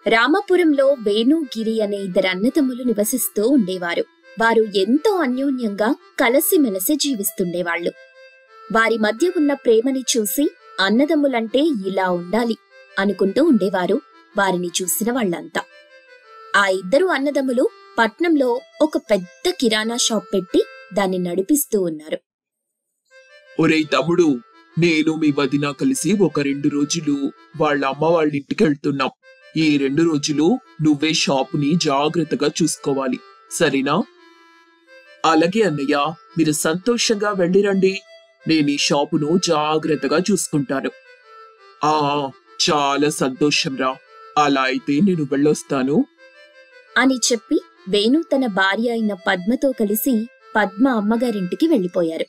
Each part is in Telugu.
రామాపురంలో వేణు, గిరి అనే ఇద్దరు అన్నదమ్ములు నివసిస్తూ ఉండేవారు. వారు ఎంతో అన్యోన్యంగా కలసిమెలసి జీవిస్తుండేవాళ్లు. వారి మధ్య ఉన్న ప్రేమని చూసి అన్నదమ్ములంటే ఇలా ఉండాలి అనుకుంటూ ఉండేవారు వారిని చూసిన వాళ్లంతా. ఆ ఇద్దరు అన్నదమ్ములు పట్నంలో ఒక పెద్ద కిరాణా షాప్ పెట్టి దాన్ని నడిపిస్తూ ఉన్నారు. ఒరేయ్ తమ్ముడు, నేను మీ వదిన కలిసి ఒక 2 రోజులు వాళ్ళ అమ్మ వాళ్ళ ఇంటికి వెళ్తున్నాం. ఈ 2 రోజులు నువ్వే షాపుని జాగ్రత్తగా చూసుకోవాలి, సరేనా? అలాగే అన్నయ్య, మీరు సంతోషంగా వెళ్ళిరండి. నేను ఈ షాపును జాగ్రత్తగా చూసుకుంటాను. ఆ చాలా సంతోషం రా. అలా అయితే నేను వెళ్ళొస్తాను అని చెప్పి వేణు తన భార్య అయిన పద్మతో కలిసి పద్మ అమ్మగారింటికి వెళ్లిపోయారు.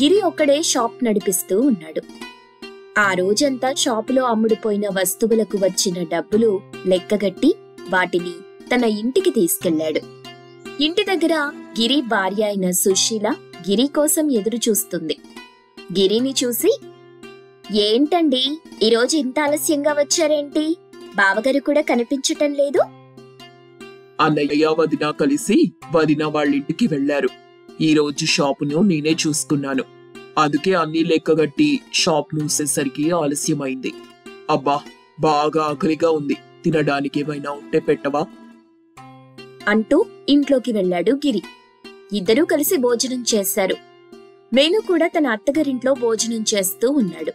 గిరి ఒక్కడే షాప్ నడిపిస్తూ ఉన్నాడు. ఆ రోజంతా షాపులో అమ్ముడుపోయిన వస్తువులకు వచ్చిన డబ్బులు లెక్కగట్టి వాటిని తన ఇంటికి తీసుకెళ్లాడు. ఇంటి దగ్గర గిరి భార్య అయిన సుశీల గిరి కోసం ఎదురు చూస్తుంది. గిరిని చూసి, ఏంటండి ఈరోజు ఇంత ఆలస్యంగా వచ్చారేంటి? బావగారు కూడా కనిపించటం లేదు. అన్నయ్య వదిన కలిసి వదిన వాళ్ళింటికి వెళ్లారు. ఈ రోజు షాపును నేనే చూసుకున్నాను. అందుకే అన్ని లెక్కగట్టి షాప్ మూసేసరికి ఆలస్యమైంది. అబ్బా, బాగా ఆకలిగా ఉంది, తినడానికి ఏమైనా ఉంటే పెట్టవా అంటూ ఇంట్లోకి వెళ్లాడు గిరి. ఇద్దరూ కలిసి భోజనం చేశారు. వేణు కూడా తన అత్తగారింట్లో భోజనం చేస్తూ ఉన్నాడు.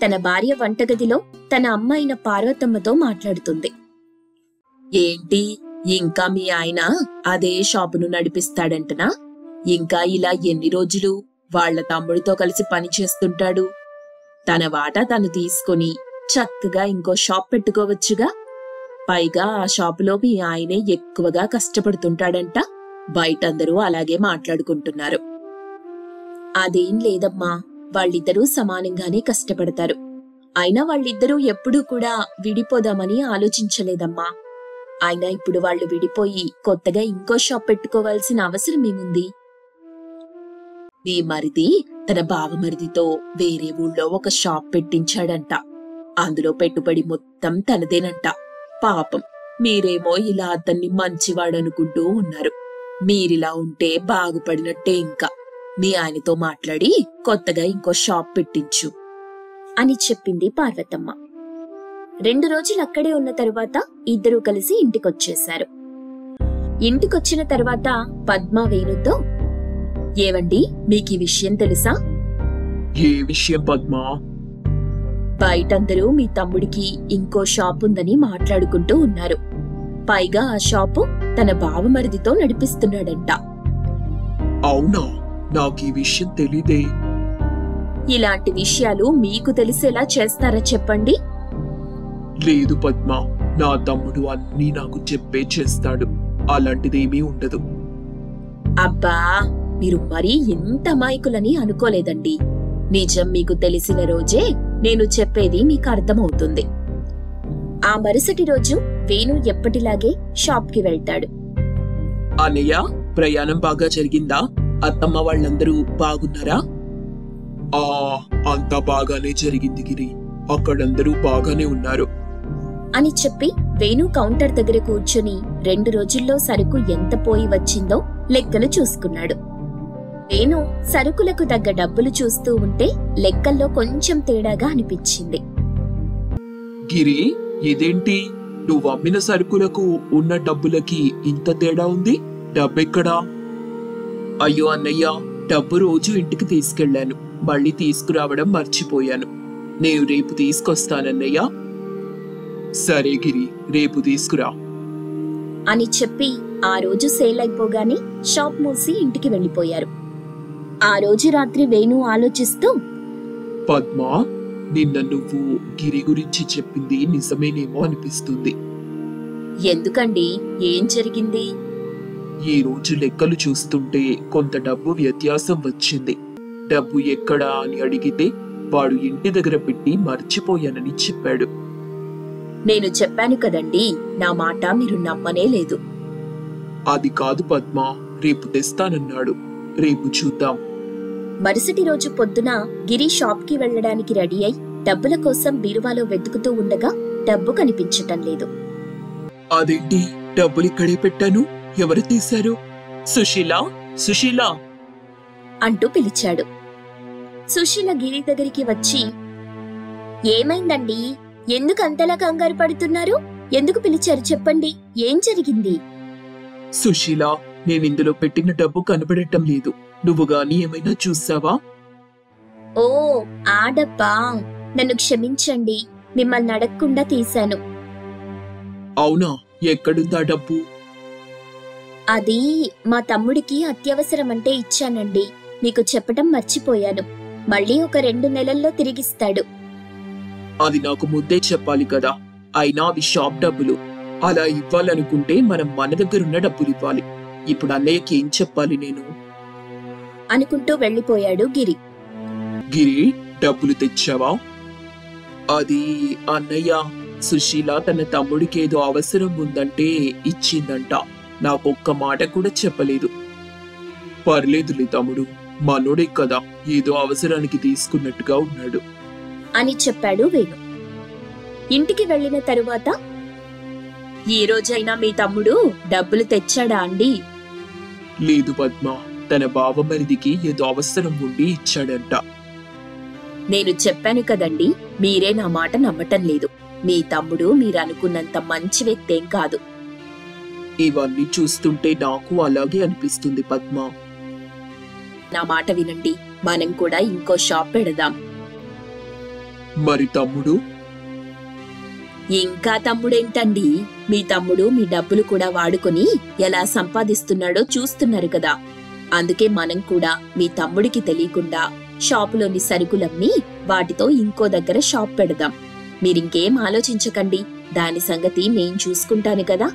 తన భార్య వంటగదిలో తన అమ్మ అయిన పార్వతమ్మతో మాట్లాడుతుంది. ఏంటి, ఇంకా మీ ఆయన అదే షాపును నడిపిస్తాడంటనా? ఇంకా ఇలా ఎన్ని రోజులు వాళ్ల తమ్ముడితో కలిసి పని చేస్తుంటాడు? తన వాటా తను తీసుకుని చక్కగా ఇంకో షాప్ పెట్టుకోవచ్చుగా. పైగా ఆ షాపులో మీ ఆయనే ఎక్కువగా కష్టపడుతుంటాడంట. బయటందరూ అలాగే మాట్లాడుకుంటున్నారు. అదేం లేదమ్మా, వాళ్ళిద్దరూ సమానంగానే కష్టపడతారు. అయినా వాళ్ళిద్దరూ ఎప్పుడూ కూడా విడిపోదామని ఆలోచించలేదమ్మా. అయినా ఇప్పుడు వాళ్ళు విడిపోయి కొత్తగా ఇంకో షాప్ పెట్టుకోవాల్సిన అవసరమేముంది? మీ మరిది తన బావమరిదితో వేరే ఊళ్ళో ఒక షాప్ పెట్టించాడంట. అందులో పెట్టుబడి మొత్తం తనదేనంట. పాపం, మీరేమో ఇలా అతన్ని మంచివాడనుకుంటూ ఉన్నారు. మీరిలా ఉంటే బాగుపడినట్టే. ఇంకా మీ ఆయనతో మాట్లాడి కొత్తగా ఇంకో షాప్ పెట్టించు అని చెప్పింది పార్వతమ్మ. 2 రోజులు అక్కడే ఉన్న తరువాత ఇద్దరూ కలిసి ఇంటికొచ్చేశారు. ఇంటికొచ్చిన తర్వాత పద్మ వేణుతో, ఏవండి, మీకీ విషయం తెలుసా? ఏ విషయం పద్మా? బయటందరూ మీ తమ్ముడికి ఇంకో షాప్ ఉందని మాట్లాడుకుంటూ ఉన్నారు. పైగా ఆ షాపు తన బావమరిదితో నడిపిస్తున్నాడంట. అవునా? నాకీ విషయం తెలీదే. ఇలాంటి విషయాలు మీకు తెలిసేలా చేస్తారా చెప్పండి? లేదు పద్మా, నా తమ్ముడు అన్నీ నాకు చెప్పే చేస్తాడు. అలాంటిదేమీ ఉండదు. అబ్బా, మీరు మరీ ఇంత అమాయకులని అనుకోలేదండి. నిజం మీకు తెలిసిన రోజే నేను చెప్పేది మీకు అర్థమవుతుంది. ఆ మరుసటి రోజు వేణు ఎప్పటిలాగే షాప్కి వెళ్తాడు. అన్నయ్య, ప్రయాణం బాగా జరిగిందా? అత్తమ్మ వాళ్ళందరూ బాగున్నారా? అంతా బాగానే జరిగింది గిరి. అక్కడందరూ బాగానే ఉన్నారు అని చెప్పి వేణు కౌంటర్ దగ్గర కూర్చుని 2 రోజుల్లో సరుకు ఎంత పోయి వచ్చిందో లెక్కలు చూసుకున్నాడు. వేణు సరుకులకు తగ్గ డబ్బులు చూస్తూ ఉంటే లెక్కల్లో కొంచెం తేడాగా అనిపించింది. గిరి, ఇదేంటి? నువ్వు అమ్మిన సరుకులకు ఉన్న డబ్బులకి ఇంత తేడా ఉంది. డబ్బెక్కడా? అయ్యో అన్నయ్య, డబ్బు రోజు ఇంటికి తీసుకెళ్లాను. మళ్ళీ తీసుకురావడం మర్చిపోయాను. నేను రేపు తీసుకొస్తానన్నయ్య. సరే గిరి, రేపు తీసుకురా అని చెప్పి ఆ రోజు సేల్ అయిపోగానే షాప్ మూసి ఇంటికి వెళ్లిపోయారు. ఆ రోజు రాత్రి వేణు ఆలోచిస్తూ, పద్మా, నిన్న నువ్వు గిరి గురించి చెప్పింది నిజమేనేమో అనిపిస్తుంది. ఎందుకండి, ఏం జరిగింది? ఈ రోజు లెక్కలు చూస్తుంటే కొంత డబ్బు వ్యత్యాసం వచ్చింది. డబ్బు ఎక్కడా అని అడిగితే వాడు ఇంటి దగ్గర పెట్టి మర్చిపోయానని చెప్పాడు. నేను చెప్పాను కదండి, నా మాట మీరు నమ్మనే లేదు. అది కాదు పద్మా, రేపు తెస్తానన్నాడు. రేపు చూద్దాం. మరుసటి రోజు పొద్దున గిరి షాప్కి వెళ్లడానికి రెడీ అయి డబ్బుల కోసం బీరువాలో వెతుకుతూ ఉండగా డబ్బు కనిపించటం లేదు. అదేంటి, డబ్బులు ఇక్కడే పెట్టాను, ఎవరు తీశారు? సుశీల, సుశీల అంటూ పిలిచాడు. సుశీల గిరి దగ్గరికి వచ్చి, ఏమైందండి? ఎందుకు అంతలా కంగారు పడుతున్నారు? ఎందుకు పిలిచారు చెప్పండి, ఏం జరిగింది? సుశీల, నేనిందులో పెట్టిన డబ్బు కనబడటం లేదు. నువ్వు గాని ఏమైనా చూసావా? ఓ, ఆ డబ్బా. నన్ను క్షమించండి, మిమ్మల్ని అడగకుండా తీశాను. అవునా, ఎక్కడుందా డబ్బు? అది మా తమ్ముడికి అత్యవసరమంటే ఇచ్చానండి. మీకు చెప్పటం మర్చిపోయాను. మళ్ళీ ఒక 2 నెలల్లో తిరిగిస్తాడు. అది నాకు ముందే చెప్పాలి కదా. అయినా అవి షాప్ డబ్బులు. అలా ఇవ్వాలనుకుంటే మనం మన దగ్గరున్న డబ్బులు ఇవ్వాలి. ఇప్పుడు అన్నయ్యకి ఏం చెప్పాలి నేను? అనుకుంటూ వెళ్ళిపోయాడు గిరి. గిరి, డబ్బులు తెచ్చావా? అది అన్నయ్య, సుశీల తన తమ్ముడికేదో అవసరం ఉందంటే ఇచ్చిందంట. నాకొక్క మాట కూడా చెప్పలేదు. పర్లేదులే తమ్ముడు, మనోడే కదా, ఏదో అవసరానికి తీసుకున్నట్టుగా ఉన్నాడు అని చెప్పాడు వేణు. ఇంటికి వెళ్లిన తరువాత, ఈ రోజైనా మీ తమ్ముడు డబ్బులు తెచ్చాడా అండి? లేదు పద్మ, తన బావమరిదికి ఏదో అవసరం ఉండి ఇచ్చాడంట. నేను చెప్పాను కదండి, మీరే నా మాట నమ్మటం లేదు. మీ తమ్ముడు మీరనుకున్నంత మంచి వ్యక్తేం కాదు. ఇవన్నీ చూస్తుంటే నాకు అలాగే అనిపిస్తుంది పద్మ. నా మాట వినండి, మనం కూడా ఇంకో షాప్ పెడదాం. మరి తమ్ముడు? ఇంకా తమ్ముడేంటండి? మీ తమ్ముడు మీ డబ్బులు కూడా వాడుకొని ఎలా సంపాదిస్తున్నాడో చూస్తున్నారు కదా. అందుకే మనం కూడా మీ తమ్ముడికి తెలియకుండా షాపులోని సరుకులమ్మి వాటితో ఇంకో దగ్గర షాప్ పెడదాం. మీరింకేం ఆలోచించకండి, దాని సంగతి నేను చూసుకుంటాను కదా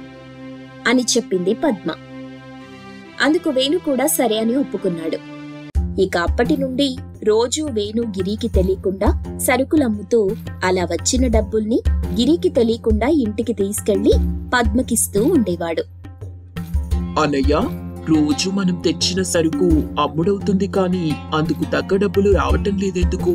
అని చెప్పింది పద్మ. అందుకు వేణు కూడా సరే అని ఒప్పుకున్నాడు. ఇక అప్పటి నుండి రోజూ వేణు గిరికి తెలియకుండా సరుకులమ్ముతూ అలా వచ్చిన డబ్బుల్ని గిరికి తెలియకుండా ఇంటికి తీసుకెళ్లి పద్మకిస్తూ ఉండేవాడు. అన్నయ్య, రోజు మనం తెచ్చిన సరుకు అమ్ముడవుతుంది కానీ అందుకు తగ్గ డబ్బులు రావటం లేదెందుకు?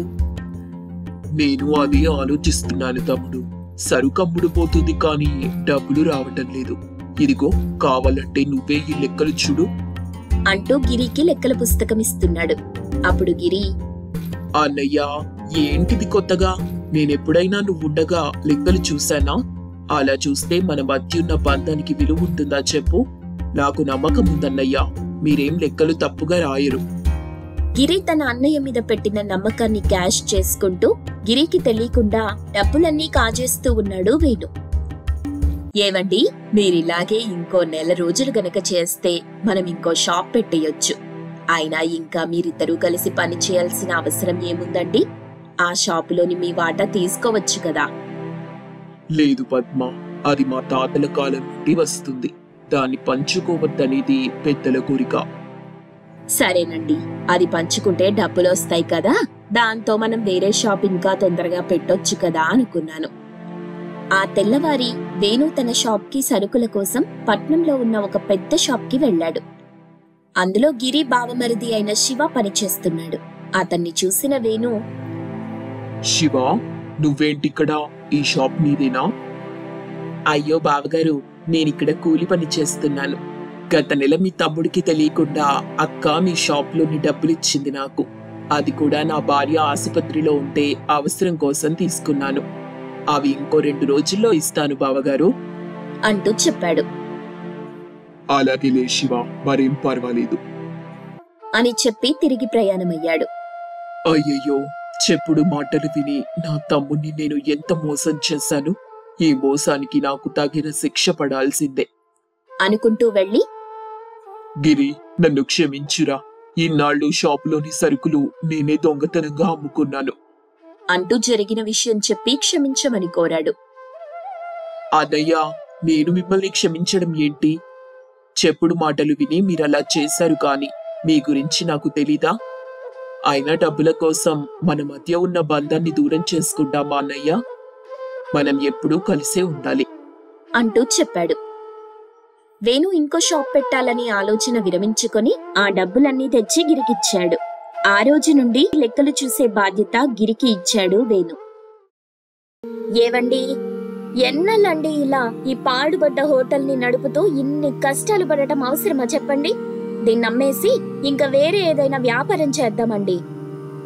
నేను అదే ఆలోచిస్తున్నాను తమ్ముడు. సరుకు అమ్ముడుపోతుంది కానీ డబ్బులు రావటం లేదు. ఇదిగో, కావాలంటే నువ్వే ఈ లెక్కలు చూడు అంటూ గిరికి లెక్కల పుస్తకం ఇస్తున్నాడు. అప్పుడు గిరి, అన్నయ్య, ఏంటిది కొత్తగా? నేనెప్పుడైనా నువ్వుండగా లెక్కలు చూశానా? అలా చూస్తే మన మధ్య ఉన్న బంధానికి విలువ ఉంటుందా చెప్పు? నాకు నమ్మకం ఉందన్నయ్యా, మీరేం లెక్కలు తప్పుగా రాయరు. గిరి తన అన్నయ్య మీద పెట్టిన నమ్మకాన్ని క్యాష్ చేసుకుంటూ గిరికి తెలియకుండా డబ్బులన్నీ కాజేస్తూ ఉన్నాడు వేణు. ఏవండి, మీరిలాగే ఇంకో 1 నెల రోజులు గనక చేస్తే మనం ఇంకో షాప్ పెట్టేయొచ్చు. అయినా ఇంకా మీరిద్దరూ కలిసి పని చేయాల్సిన అవసరం ఏముందండి? ఆ షాపులోని మీ వాటా తీసుకోవచ్చు కదా. లేదు పద్మ, అది మా తాతల కాలం నుండి వస్తుంది. దాన్ని పంచుకోవద్దనేది పెద్దల కోరిక. సరేనండి, అది పంచుకుంటే డబ్బులు వస్తాయి కదా, దాంతో మనం వేరే షాప్ ఇంకా తొందరగా పెట్టొచ్చు కదా అనుకున్నాను. ఆ తెల్లవారి వేణు తన షాప్కి సరుకుల కోసం పట్నంలో ఉన్న ఒక పెద్ద షాప్కి వెళ్లాడు. అందులో గిరి బావమరిది అయిన శివ పనిచేస్తున్నాడు. అతన్ని చూసిన వేణు, శివ, నువ్వేంటిక్కడ? ఈ షాప్ నీదేనా? అయ్యో బావగారు, నేనిక్కడ కూలి పని చేస్తున్నాను. గత నెల మీ తమ్ముడికి తెలియకుండా అక్క మీ షాప్లోని డబ్బులిచ్చింది నాకు. అది కూడా నా భార్య ఆసుపత్రిలో ఉంటే అవసరం కోసం తీసుకున్నాను. అవి ఇంకో 2 రోజుల్లో ఇస్తాను బావగారు అంటూ చెప్పాడు. అలాగేలే శివ, మరేం పర్వాలేదు అని చెప్పి తిరిగి ప్రయాణమయ్యాడు. అయ్యయ్యో, చెప్పుడు మాటలు విని నా తమ్ముణ్ణి నేను ఎంత మోసం చేశాను. ఈ మోసానికి నాకు తగిన శిక్ష పడాల్సిందే అనుకుంటూ వెళ్లి, గిరి, నన్ను క్షమించురా. ఇన్నాళ్ళు షాపులోని సరుకులు నేనే దొంగతనంగా అమ్ముకున్నాను అంటూ జరిగిన విషయం చెప్పి క్షమించమని కోరాడు. అన్నయ్య, నేను మిమ్మల్ని క్షమించడం ఏంటి? చెప్పుడు మాటలు విని మీరలా చేశారు కాని మీ గురించి నాకు తెలీదా? అయినా డబ్బుల కోసం మన మధ్య ఉన్న బంధాన్ని దూరం చేసుకుంటామా అన్నయ్య? మనం ఎప్పుడూ కలిసే ఉండాలి అంటూ చెప్పాడు. వేణు ఇంకో షాప్ పెట్టాలని ఆలోచన విరమించుకొని ఆ డబ్బులన్నీ తెచ్చి గిరికిచ్చాడు. ఆ రోజు నుండి లెక్కలు చూసే బాధ్యత గిరికి ఇచ్చాడు వేణు. ఏవండి, ఎన్నాళ్ళండి ఇలా ఈ పాడుబడ్డ హోటల్ని నడుపుతూ ఇన్ని కష్టాలు పడటం అవసరమా చెప్పండి? దీన్ని అమ్మేసి ఇంకా వేరే ఏదైనా వ్యాపారం చేద్దామండి.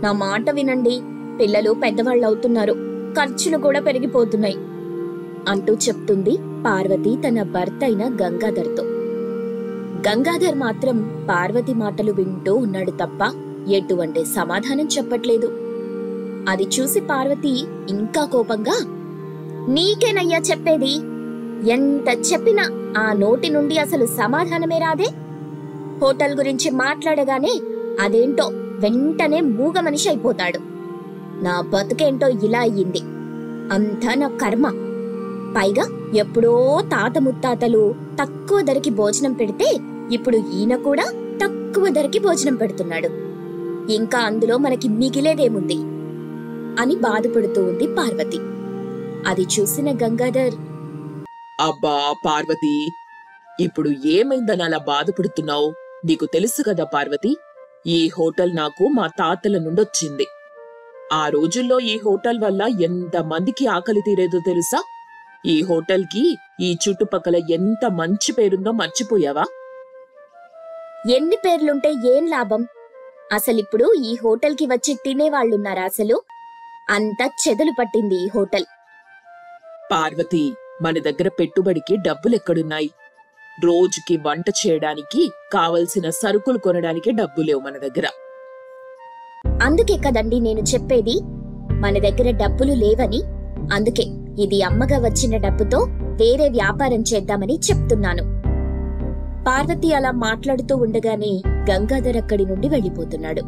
నా మాట వినండి, పిల్లలు పెద్దవాళ్ళు అవుతున్నారు, ఖర్చులు కూడా పెరిగిపోతున్నాయి అంటూ చెప్తుంది పార్వతి తన భర్త అయిన గంగాధర్తో. గంగాధర్ మాత్రం పార్వతి మాటలు వింటూ ఉన్నాడు తప్ప ఎటువంటి సమాధానం చెప్పట్లేదు. అది చూసి పార్వతి ఇంకా కోపంగా, నీకేనయ్యా చెప్పేది? ఎంత చెప్పినా ఆ నోటి నుండి అసలు సమాధానమే రాదే. హోటల్ గురించి మాట్లాడగానే అదేంటో వెంటనే మూగ మనిషి అయిపోతాడు. నా బతుకేంటో ఇలా అయ్యింది, అంతా నా కర్మ. పైగా ఎప్పుడో తాత ముత్తాతలు తక్కువ ధరకి భోజనం పెడితే ఇప్పుడు ఈయన కూడా తక్కువ ధరకి భోజనం పెడుతున్నాడు. ఇంకా అందులో మనకి మిగిలేదేముంది అని బాధపడుతూ ఉంది పార్వతి. అది చూసిన గంగాధర్, అబ్బా పార్వతి, ఇప్పుడు ఏమైందని అలా బాధపడుతున్నావు? నీకు తెలుసు కదా పార్వతి, ఈ హోటల్ నాకు మా తాతల నుండొచ్చింది. ఆ రోజుల్లో ఈ హోటల్ వల్ల ఎంత మందికి ఆకలి తీరేదో తెలుసా? ఈ హోటల్కి ఈ చుట్టుపక్కల ఎంత మంచి పేరుందో మర్చిపోయావా? ఎన్ని పేర్లుంటే ఏం లాభం? అసలిప్పుడు ఈ హోటల్కి వచ్చి తినేవాళ్లున్నారా? అసలు అంతా చెదలు పట్టింది ఈ హోటల్. పార్వతి, మన దగ్గర పెట్టుబడికి డబ్బులెక్కడున్నాయి? రోజుకి వంట చేయడానికి కావలసిన సరుకులు కొనడానికి డబ్బు లేవు మన దగ్గర. అందుకే కదండి నేను చెప్పేది, మన దగ్గర డబ్బులు లేవని. అందుకే ఇది అమ్మగా వచ్చిన డబ్బుతో వేరే వ్యాపారం చేద్దామని చెప్తున్నాను. పార్వతి అలా మాట్లాడుతూ ఉండగానే గంగాధర్ అక్కడి నుండి వెళ్లిపోతున్నాడు.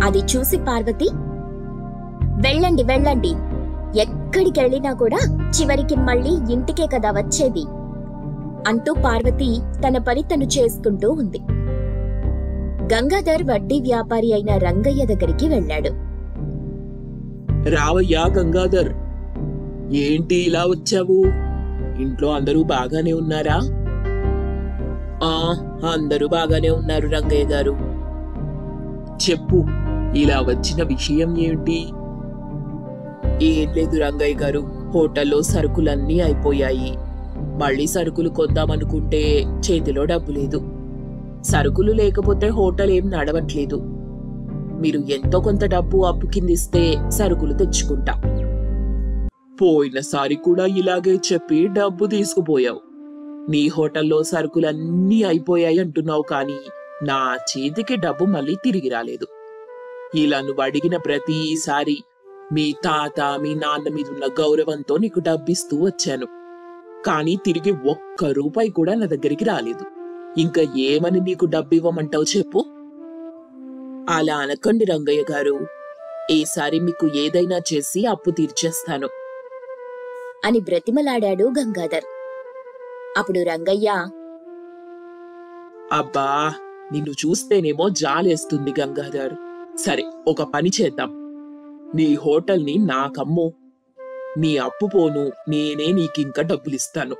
అది చూసి పార్వతి, వెళ్ళండి వెళ్ళండి, ఎక్కడికెళ్ళినా కూడా చివరికి మళ్ళీ ఇంటికే కదా వచ్చేది అంటూ పార్వతి తన పని తను చేసుకుంటూ ఉంది. గంగాధర్ వడ్డీ వ్యాపారి అయిన రంగయ్య దగ్గరికి వెళ్ళాడు. రావయ్యా గంగాధర్, ఏంటి ఇలా వచ్చావు? ఇంట్లో అందరూ బాగానే ఉన్నారా? అందరూ బాగానే ఉన్నారు రంగయ్య గారు. చెప్పు, ఇలా వచ్చిన విషయం ఏంటి? ఏం లేదు రంగయ్య గారు, హోటల్లో సరుకులన్నీ అయిపోయాయి. మళ్ళీ సరుకులు కొందామనుకుంటే చేతిలో డబ్బు లేదు. సరుకులు లేకపోతే హోటల్ ఏం నడవట్లేదు. మీరు ఎంతో కొంత డబ్బు అప్పు కిందిస్తే సరుకులు తెచ్చుకుంటా. పోయినసారి కూడా ఇలాగే చెప్పి డబ్బు తీసుకుపోయావు. నీ హోటల్లో సరుకులన్నీ అయిపోయాయి అంటున్నావు, కానీ నా చేతికి డబ్బు మళ్ళీ తిరిగి రాలేదు. ఇలా నువ్వు అడిగిన ప్రతిసారి మీ తాత మీ నాన్న మీదున్న గౌరవంతో నీకు డబ్బిస్తూ వచ్చాను, కానీ తిరిగి ఒక్క రూపాయి కూడా నా దగ్గరికి రాలేదు. ఇంకా ఏమని నీకు డబ్బివ్వమంటావు చెప్పు? అలా అనకండి రంగయ్య గారు, ఈసారి మీకు ఏదైనా చేసి అప్పు తీర్చేస్తాను అని బ్రతిమలాడాడు గంగాధర్. అప్పుడు రంగయ్య, అబ్బా, నిన్ను చూస్తేనేమో జాలేస్తుంది గంగాధర్. సరే, ఒక పని చేద్దాం. నీ హోటల్ని నాకమ్ము, నీ అప్పు పోను, నేనే నీకింకా డబ్బులిస్తాను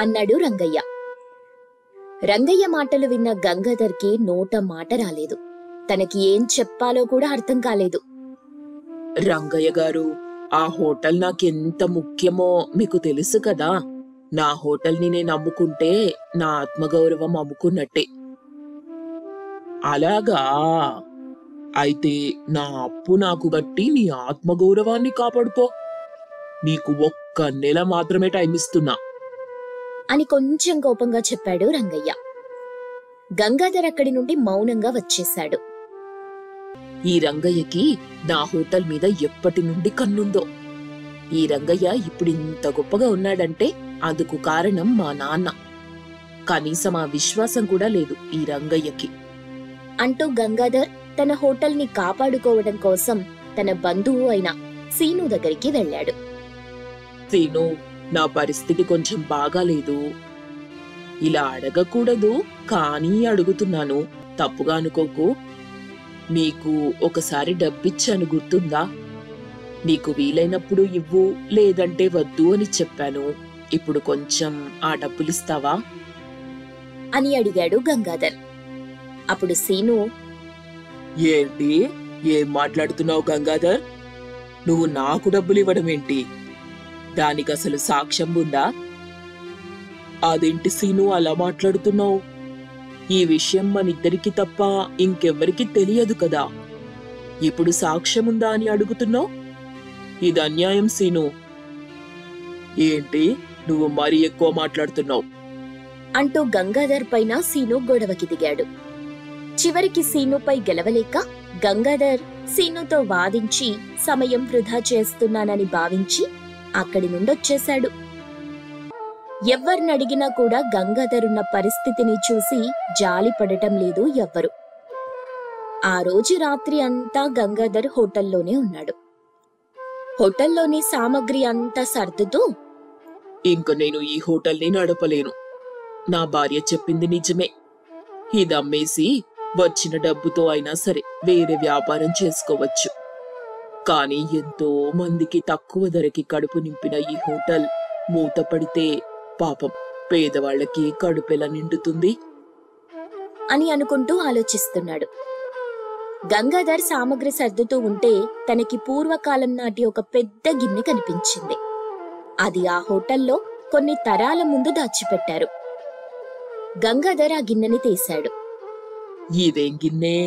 అన్నాడు రంగయ్య. రంగయ్య మాటలు విన్న గంగాధర్కి నోట మాట రాలేదు. తనకి ఏం చెప్పాలో కూడా అర్థం కాలేదు. రంగయ్య గారు, ఆ హోటల్ నాకెంత ముఖ్యమో మీకు తెలుసు కదా. నా హోటల్ని నేను అమ్ముకుంటే నా ఆత్మగౌరవం అమ్ముకున్నట్టే. అలాగా? అయితే నా అప్పు నాకు గట్టి నీ ఆత్మగౌరవాన్ని కాపాడుకో. నీకు ఒక్క నెల మాత్రమే టైం ఇస్తున్నా అని కొంచెం కోపంగా చెప్పాడు రంగయ్య. గంగాధర్ అక్కడి నుండి మౌనంగా వచ్చేశాడు. ఈ రంగయ్యకి నా హోటల్ మీద ఎప్పటి నుండి కన్నుందో. ఈ రంగయ్య ఇప్పుడు ఇంత గొప్పగా ఉన్నాడంటే అందుకు కారణం మా నాన్న. కనీసం ఆ విశ్వాసం కూడా లేదు ఈ రంగయ్యకి అంటూ గంగాధర్ తన హోటల్ని కాపాడుకోవడం కోసం తన బంధువు అయిన సీను దగ్గరికి వెళ్ళాడు. సీను, నా పరిస్థితి కొంచెం బాగాలేదు. ఇలా అడగకూడదు, కానీ అడుగుతున్నాను, తప్పుగా అనుకోకు. నీకు ఒకసారి డబ్బిచ్చాను, గుర్తుందా? నీకు వీలైనప్పుడు ఇవ్వు, లేదంటే వద్దు అని చెప్పాను. ఇప్పుడు కొంచెం ఆ డబ్బులిస్తావా అని అడిగాడు గంగాధర్. అప్పుడు సీను, ఏంటి, ఏం మాట్లాడుతున్నావు గంగాధర్? నువ్వు నాకు డబ్బులు ఇవ్వడం ఏంటి? దానికసలు సాక్ష్యం ఉందా? అదేంటి సీను అలా మాట్లాడుతున్నావు? ఈ విషయం మనిద్దరికి తప్ప ఇంకెవ్వరికి తెలియదు కదా. ఇప్పుడు సాక్ష్యం ఉందా అని అడుగుతున్నావు? ఇది అన్యాయం సీను. ఏంటి నువ్వు మరీ ఎక్కువ మాట్లాడుతున్నావు అంటూ గంగాధర్ పైన సీను గొడవకి దిగాడు. చివరికి సీనుపై గెలవలేక గంగాధర్ సీనుతో వాదించి సమయం వృధా చేస్తున్నానని భావించి అక్కడి నుండొచ్చేశాడు. ఎవ్వర్నడిగినా కూడా గంగాధరున్న పరిస్థితిని చూసి జాలి పడటం లేదు ఎవ్వరు. ఆ రోజు రాత్రి అంతా గంగాధర్ హోటల్లోనే ఉన్నాడు. హోటల్లోని సామగ్రి అంతా సర్దుతూ, ఇంక నేను ఈ హోటల్ని నడపలేను. నా భార్య చెప్పింది నిజమే. ఇది అమ్మేసి వచ్చిన డబ్బుతో అయినా సరే వేరే వ్యాపారం చేసుకోవచ్చు. కానీ ఎంతో మందికి తక్కువ ధరకి కడుపు నింపిన ఈ హోటల్ మూతపడితే పాపం పేదవాళ్లకి కడుపెలా నిండుతుంది అని అనుకుంటూ ఆలోచిస్తున్నాడు. గంగాధర్ సామగ్రి సర్దుతూ ఉంటే తనకి పూర్వకాలం నాటి ఒక పెద్ద గిన్నె కనిపించింది. అది ఆ హోటల్లో కొన్ని తరాల ముందు దాచిపెట్టారు. గంగాధర్ ఆ గిన్నెని తీశాడు. ఇదేం గిన్నె?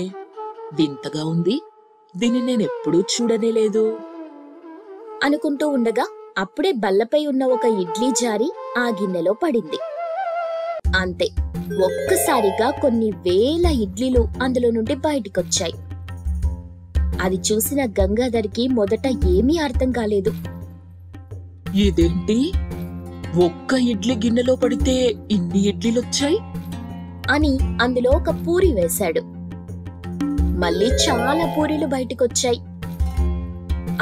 వింతగా ఉంది. దీన్ని నేనెప్పుడూ చూడనేలేదు అనుకుంటూ ఉండగా అప్పుడే బల్లపై ఉన్న ఒక ఇడ్లీ జారి ఆ గిన్నెలో పడింది. అంతే, ఒక్కసారిగా కొన్ని వేల ఇడ్లీలు అందులో నుండి బయటికొచ్చాయి. అది చూసిన గంగాధర్కి మొదట ఏమీ అర్థం కాలేదు. ఇదేంటి, ఒక్క ఇడ్లీ గిన్నెలో పడితే ఇన్ని ఇడ్లీలొచ్చాయి అని అందులో ఒక పూరి వేశాడు. మళ్ళీ చాలా పూరీలు బయటికొచ్చాయి.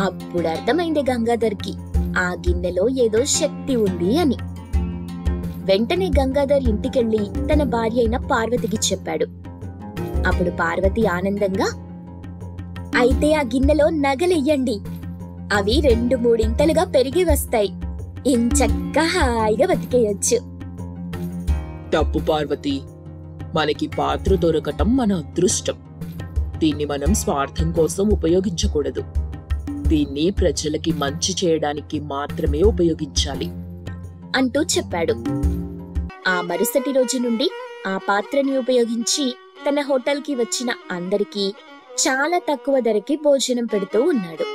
అప్పుడు అర్థమైంది గంగాధర్కి ఆ గిన్నెలో ఏదో శక్తి ఉంది అని. వెంటనే గంగాధర్ ఇంటికెళ్లి తన భార్య అయిన పార్వతికి చెప్పాడు. అప్పుడు పార్వతి ఆనందంగా, అయితే ఆ గిన్నెలో నగలెయ్యండి, అవి 2-3 పెరిగి వస్తాయి, ఇంచక్కా హాయిగా బతికేయొచ్చు. తప్పు పార్వతి, మనకి పాత్ర దొరకటం మన అదృష్టం. దీన్ని మనం స్వార్థం కోసం ఉపయోగించకూడదు. దీన్ని ప్రజలకి మంచి చేయడానికి మాత్రమే ఉపయోగించాలి అంటూ చెప్పాడు. ఆ మరుసటి రోజు నుండి ఆ పాత్రని ఉపయోగించి తన హోటల్కి వచ్చిన అందరికీ చాలా తక్కువ ధరకి భోజనం పెడుతూ ఉన్నాడు.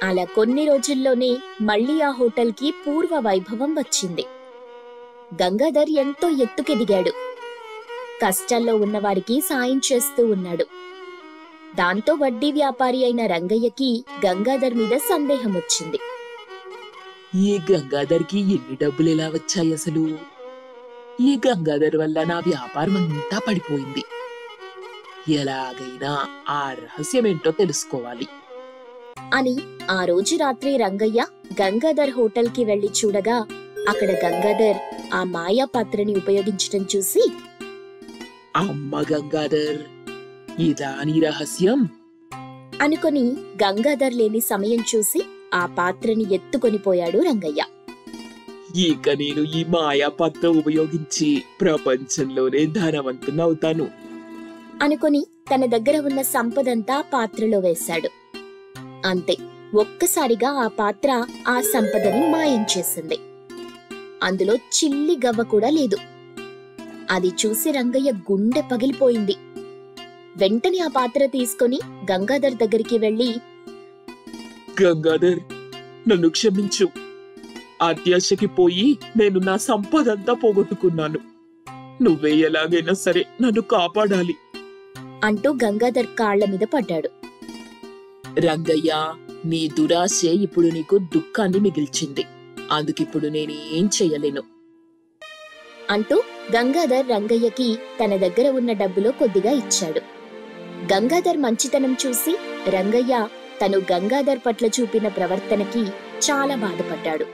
అలా కొన్ని రోజుల్లోనే మళ్లీ ఆ హోటల్కి పూర్వ వైభవం వచ్చింది. గంగాధర్ ఎంతో ఎత్తుకెదిగాడు. కష్టాల్లో ఉన్నవారికి సాయం చేస్తూ ఉన్నాడు. దాంతో వడ్డీ వ్యాపారి అయిన రంగయ్యకి గంగాధర్ మీద సందేహం వచ్చింది. ఈ గంగాధర్కి ఎన్ని డబ్బులు ఎలా వచ్చాయి అసలు? ఈ గంగాధర్ వల్ల నా వ్యాపారం అంతా పడిపోయింది. ఎలాగైనా ఆ రహస్యమేంటో తెలుసుకోవాలి అని ఆ రోజు రాత్రి రంగయ్య గంగాధర్ హోటల్కి వెళ్లి చూడగా అక్కడ గంగాధర్ ఆ మాయా పాత్రని ఉపయోగించటం చూసి, అమ్మ గంగాధర్, ఇదా నీ రహస్యం అనుకుని గంగాధర్ లేని సమయం చూసి ఆ పాత్రని ఎత్తుకొనిపోయాడు రంగయ్య. ఇక నేను ఈ మాయా పాత్ర ఉపయోగించి ప్రపంచంలోనే ధనవంతునవుతాను అనుకుని తన దగ్గర ఉన్న సంపదంతా పాత్రలో వేశాడు. అంతే, ఒక్కసారిగా ఆ పాత్ర ఆ సంపదని మాయం చేసింది. అందులో చిల్లి గవ్వ కూడా లేదు. అది చూసి రంగయ్య గుండె పగిలిపోయింది. వెంటనే ఆ పాత్ర తీసుకుని గంగాధర్ దగ్గరికి వెళ్లి, గంగాధర్, నన్ను క్షమించు. అత్యాశకి పోయి నేను నా సంపదంతా పోగొట్టుకున్నాను. నువ్వే ఎలాగైనా సరే నన్ను కాపాడాలి అంటూ గంగాధర్ కాళ్ల మీద పడ్డాడు. రంగయ్య, నీ దురాశే ఇప్పుడు నీకు దుఃఖాన్ని మిగిల్చింది. అందుకిప్పుడు నేనేం చెయ్యలేను అంటూ గంగాధర్ రంగయ్యకి తన దగ్గర ఉన్న డబ్బులో కొద్దిగా ఇచ్చాడు. గంగాధర్ మంచితనం చూసి రంగయ్య తను గంగాధర్ పట్ల చూపిన ప్రవర్తనకి చాలా బాధపడ్డాడు.